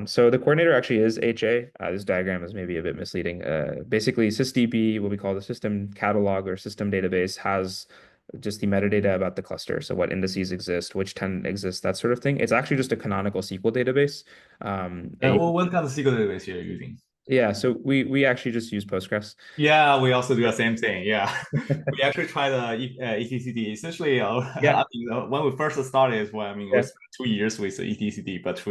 So the coordinator actually is HA. This diagram is maybe a bit misleading. Basically, SysDB, what we call the system catalog or system database, has just the metadata about the cluster. So what indices exist, which tenant exists, that sort of thing. It's actually just a canonical SQL database. And Well, what kind of SQL database you're using? yeah, so we actually just use Postgres. Yeah, we also do the same thing. Yeah, we actually try the etcd. Essentially, Yeah, I mean, when we first started, well, I mean, we yeah. spent 2 years with etcd, but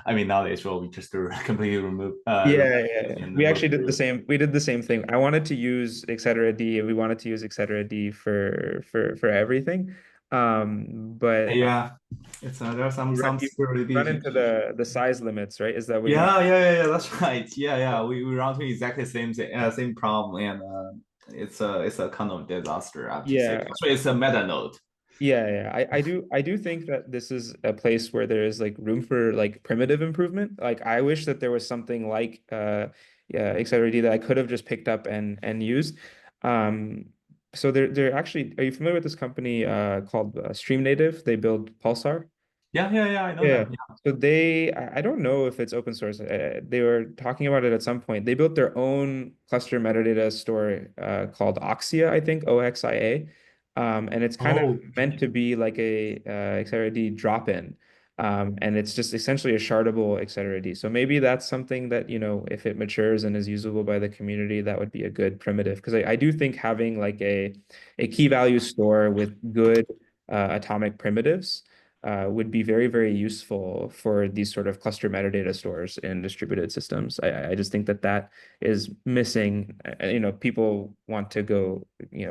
I mean, nowadays, well, we just completely remove Yeah. and We move actually did the to. same. We did the same thing. I wanted to use etc. D. We wanted to use etc. D for everything. But Yeah, it's there are some you security run into issues. the size limits, right? Is that what you? Yeah. That's right. Yeah. We run into exactly same problem, and it's a kind of disaster, I have to say. Yeah, So it's a meta node. yeah. I do think that this is a place where there is like room for like primitive improvement. Like I wish that there was something like yeah, XRD that I could have just picked up and used. Um, so they're actually, are you familiar with this company called Stream Native? They build Pulsar. Yeah. I know Yeah. them. So I don't know if it's open source. They were talking about it at some point. They built their own cluster metadata store called Oxia, I think, Oxia. And it's kind of Oh, meant to be like a XRD drop-in. And it's just essentially a shardable XRD. So maybe that's something that, if it matures and is usable by the community, that would be a good primitive. Because I do think having like a key value store with good atomic primitives would be very, very useful for these sort of cluster metadata stores in distributed systems. I just think that that is missing. People want to go,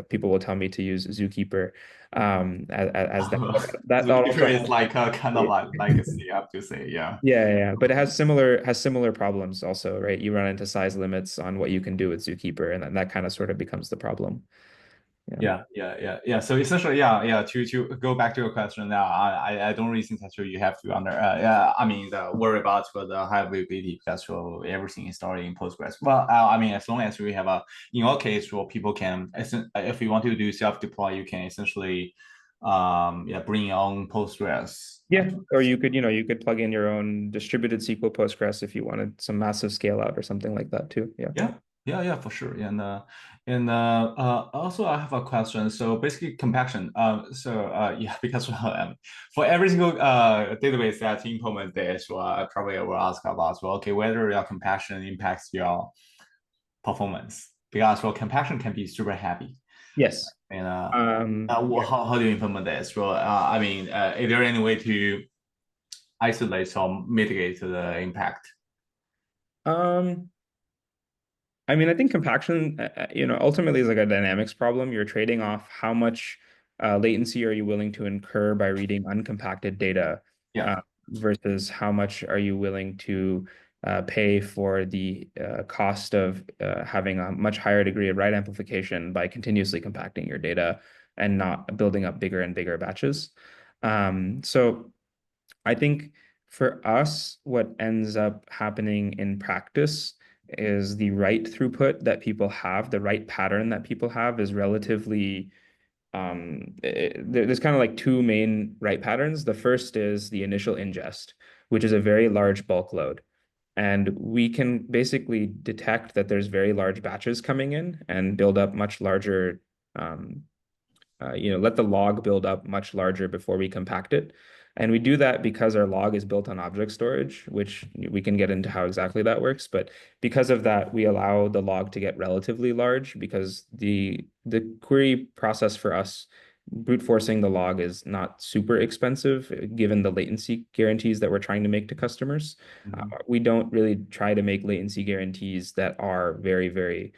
people will tell me to use Zookeeper as that. That also Zookeeper is has, like a kind of like legacy, I have to say. Yeah. yeah. But it has similar problems also, right? You run into size limits on what you can do with Zookeeper, and then that kind of sort of becomes the problem. Yeah. Yeah. So essentially, yeah. To go back to your question now, I don't really think that you have to yeah. I mean, worry about for the high availability because everything is starting in Postgres. Well, I mean, as long as we have in our case, where people can, if you want to do self deploy, you can essentially, bring your own Postgres. Yeah, or you could plug in your own distributed SQL Postgres if you wanted some massive scale out or something like that too. Yeah. Yeah, for sure. Also I have a question. So basically compaction. Yeah, because for every single database that implement this, well, I probably will ask about okay whether your compaction impacts your performance because compaction can be super heavy. Yes. And Yeah. how do you implement this? Well, I mean, is there any way to isolate or mitigate the impact? Um, I mean, I think compaction, ultimately is like a dynamics problem. You're trading off how much latency are you willing to incur by reading uncompacted data Yeah. versus how much are you willing to pay for the cost of having a much higher degree of write amplification by continuously compacting your data and not building up bigger and bigger batches. So I think for us, what ends up happening in practice is the write throughput that people have, the write pattern that people have is relatively there's kind of like two main write patterns. The first is the initial ingest, which is a very large bulk load. And we can basically detect that there's very large batches coming in and build up much larger um, let the log build up much larger before we compact it. And we do that because our log is built on object storage, which we can get into how exactly that works. But because of that, we allow the log to get relatively large because the query process for us, brute forcing the log is not super expensive given the latency guarantees that we're trying to make to customers. Mhm. We don't really try to make latency guarantees that are very, very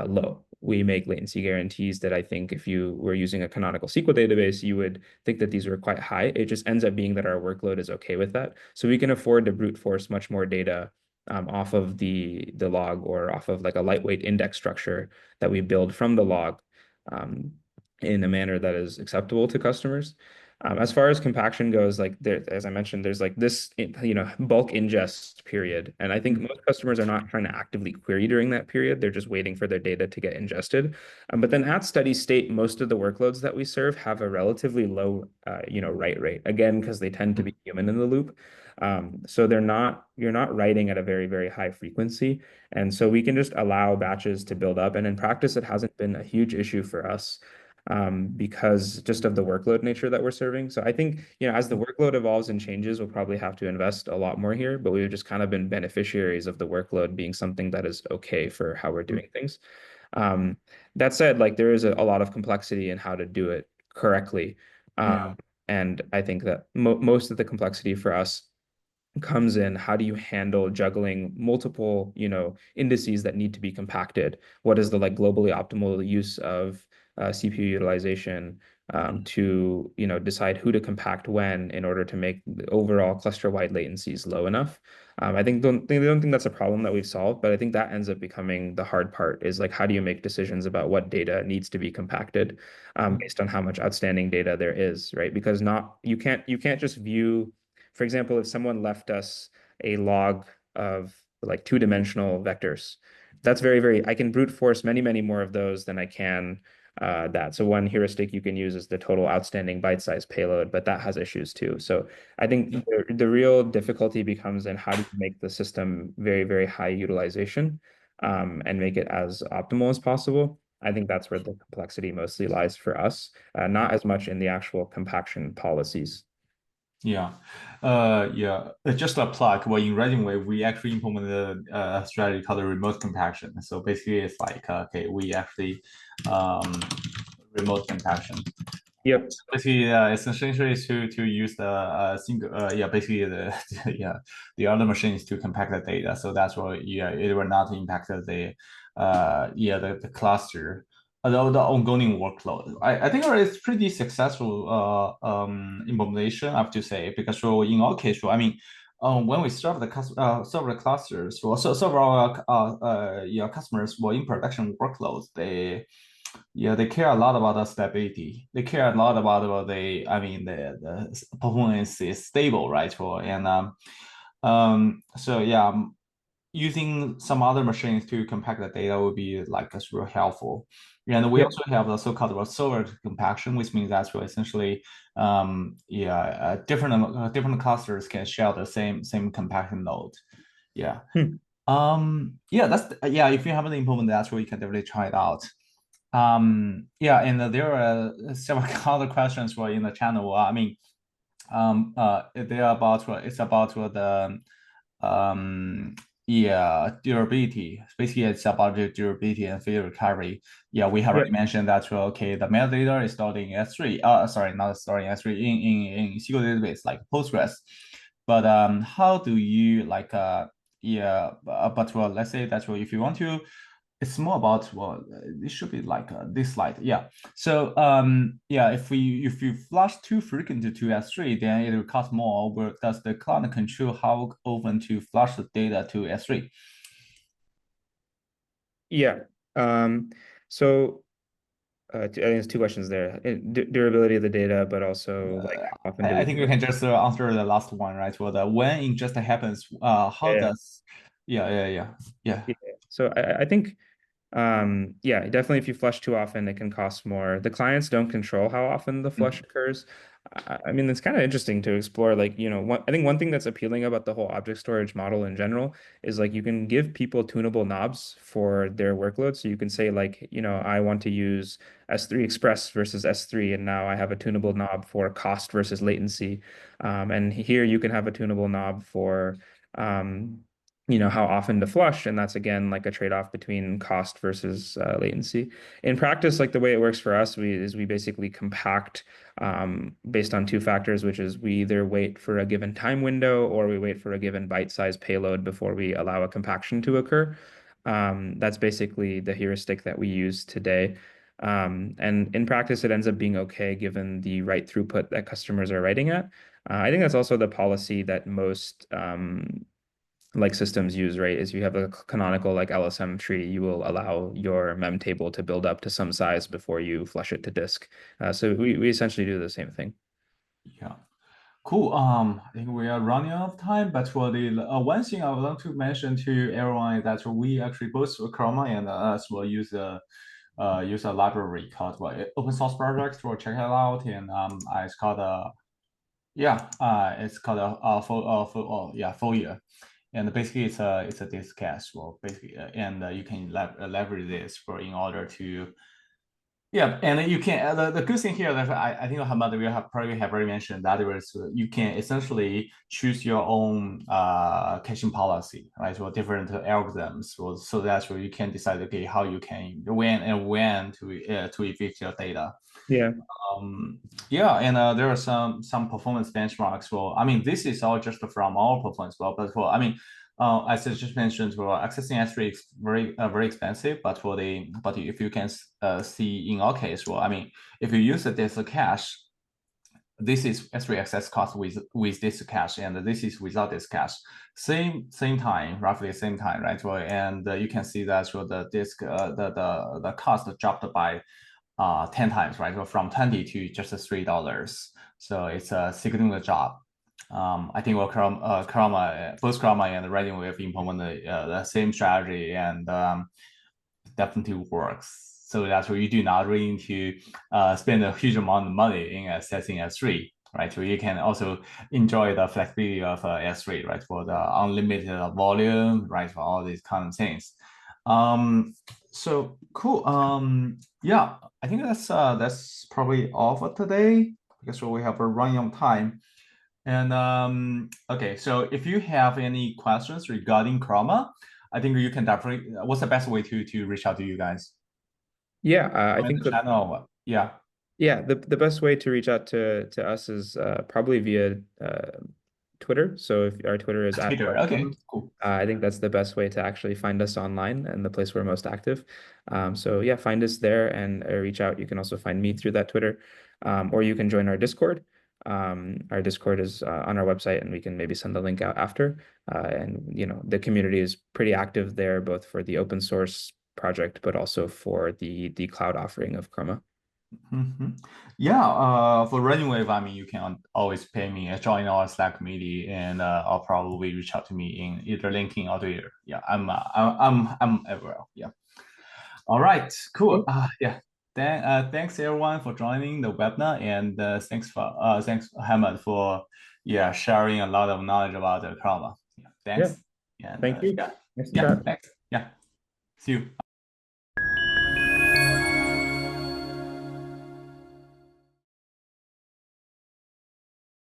low. We make latency guarantees that I think if you were using a canonical SQL database, you would think that these were quite high. It just ends up being that our workload is okay with that. So we can afford to brute force much more data off of the log or off of like a lightweight index structure that we build from the log um, in a manner that is acceptable to customers. As far as compaction goes, like there, as I mentioned, there's like this, bulk ingest period. And I think most customers are not trying to actively query during that period. They're just waiting for their data to get ingested. But then at steady state, most of the workloads that we serve have a relatively low, write rate. Again, because they tend to be human in the loop. So you're not writing at a very, very high frequency. And so we can just allow batches to build up. And in practice, it hasn't been a huge issue for us because just of the workload nature that we're serving. So I think, as the workload evolves and changes, we'll probably have to invest a lot more here, but we've just kind of been beneficiaries of the workload being something that is okay for how we're doing things. Um, that said, like there is a lot of complexity in how to do it correctly. Yeah. And I think that most of the complexity for us comes in how do you handle juggling multiple indices that need to be compacted. What is the like globally optimal use of CPU utilization? to decide who to compact when in order to make the overall cluster-wide latencies low enough. I think they don't think that's a problem that we've solved, but I think that ends up becoming the hard part is like how do you make decisions about what data needs to be compacted based on how much outstanding data there is, right? Because not you can't just view, for example, if someone left us a log of like two-dimensional vectors, that's I can brute force many more of those than I can that. So one heuristic you can use is the total outstanding byte size payload, but that has issues too. So I think the real difficulty becomes in how do you make the system very high utilization and make it as optimal as possible. I think that's where the complexity mostly lies for us, not as much in the actual compaction policies. Yeah, yeah. Just a plug. Well, in RisingWave, we actually implemented a strategy called the remote compaction. So basically, it's like okay, we actually um, remote compaction. Yep. So basically, it's essentially to use the single yeah basically the yeah the other machines to compact the data. So that's why yeah it will not impact the yeah the cluster. Although the ongoing workload, I think it's pretty successful implementation, I have to say, because so in our case, so, I mean, when we serve the clusters, well, so several yeah customers were in production workloads, they care a lot about the stability. They care a lot about the I mean the performance is stable, right? So yeah, using some other machines to compact the data would be like super helpful. And we Yep. also have the so-called server compaction, which means that essentially, yeah, different clusters can share the same compaction node. Yeah. Hmm. Yeah, that's yeah. If you haven't implemented that, you can definitely try it out. Yeah, and there are several other questions for in the channel. I mean, they are about it's about the um yeah durability. Basically, it's about the durability and failure recovery. Yeah, we have already Yep. mentioned that okay, the metadata is stored in S3. Sorry, not stored in S3 in SQL database like Postgres. But how do you like yeah, but well, let's say that well, if you want to it's more about well it should be like this slide yeah so yeah if you flush too frequent to S3 then it will cost more where does the client control how often to flush the data to S3. Yeah. So I think there's two questions there. Durability of the data, but also like how often do I we think do we it? can just answer the last one right well the when it just happens how Yeah. does yeah. Yeah. So I think yeah, definitely if you flush too often, it can cost more. The clients don't control how often the flush Mhm. occurs. I mean, it's kind of interesting to explore. Like, I think one thing that's appealing about the whole object storage model in general is like you can give people tunable knobs for their workload. So you can say like, I want to use S3 Express versus S3, and now I have a tunable knob for cost versus latency. And here you can have a tunable knob for how often to flush, and that's again like a trade-off between cost versus latency. In practice, like the way it works for us, we basically compact based on two factors, which is we either wait for a given time window or we wait for a given byte size payload before we allow a compaction to occur. That's basically the heuristic that we use today. And in practice, it ends up being okay given the write throughput that customers are writing at. I think that's also the policy that most like systems use, right? Is you have a canonical like LSM tree, you will allow your mem table to build up to some size before you flush it to disk. So we essentially do the same thing. Yeah. Cool. I think we are running out of time, but for the one thing I would like to mention to everyone is that we actually both Chroma and us will use a library called open source project to check it out, and it's called it's called a Folia, and basically it's a disk cache, well basically, and you can leverage this for in order to yeah, and you can the good thing here that I think Hammad will have probably have already mentioned that is you can essentially choose your own caching policy, right? For different algorithms, so that's where you can decide okay how you can when to evict your data. Yeah. Um, yeah, and there are some performance benchmarks. Well, I mean, this is all just from our performance. Well, but for I mean, as I just mentioned, well, accessing S3 is very expensive, but if you can see in our case, well, I mean, if you use this cache, this is S3 access cost with this cache, and this is without this cache. Same time, roughly same time, right? Well, and you can see that so the disk the cost dropped by 10 times, right? So from 20 to just $3. So it's a significant job. I think both Chroma and RisingWave implement the same strategy, and definitely works. So that's where you do not really need to spend a huge amount of money in accessing S3, right? So you can also enjoy the flexibility of S3, right? For the unlimited volume, right? For all these kind of things. So cool. Yeah, I think that's probably all for today because we have a running on time. And okay, so if you have any questions regarding Chroma, I think you can definitely. What's the best way to reach out to you guys? Yeah, I Join think the channel. Or what? Yeah, yeah, the best way to reach out to us is probably via Twitter. So if our Twitter is at Twitter. Okay, Chroma, cool. I think that's the best way to actually find us online and the place we're most active. So yeah, find us there and reach out. You can also find me through that Twitter, or you can join our Discord. Our Discord is on our website, and we can maybe send the link out after. And the community is pretty active there, both for the open source project, but also for the cloud offering of Chroma. Mm-hmm. Yeah, for RisingWave, I mean, you can always pay me, join our Slack committee, and I'll probably reach out to me in either LinkedIn or Twitter. Yeah, I'm everywhere. Yeah. All right, cool. Cool. Yeah. Thanks everyone for joining the webinar, and thanks Hammad for sharing a lot of knowledge about the Chroma. Yeah, Yeah, thanks. And thank you. yeah, Nice to yeah, chat. thanks. Yeah, see you.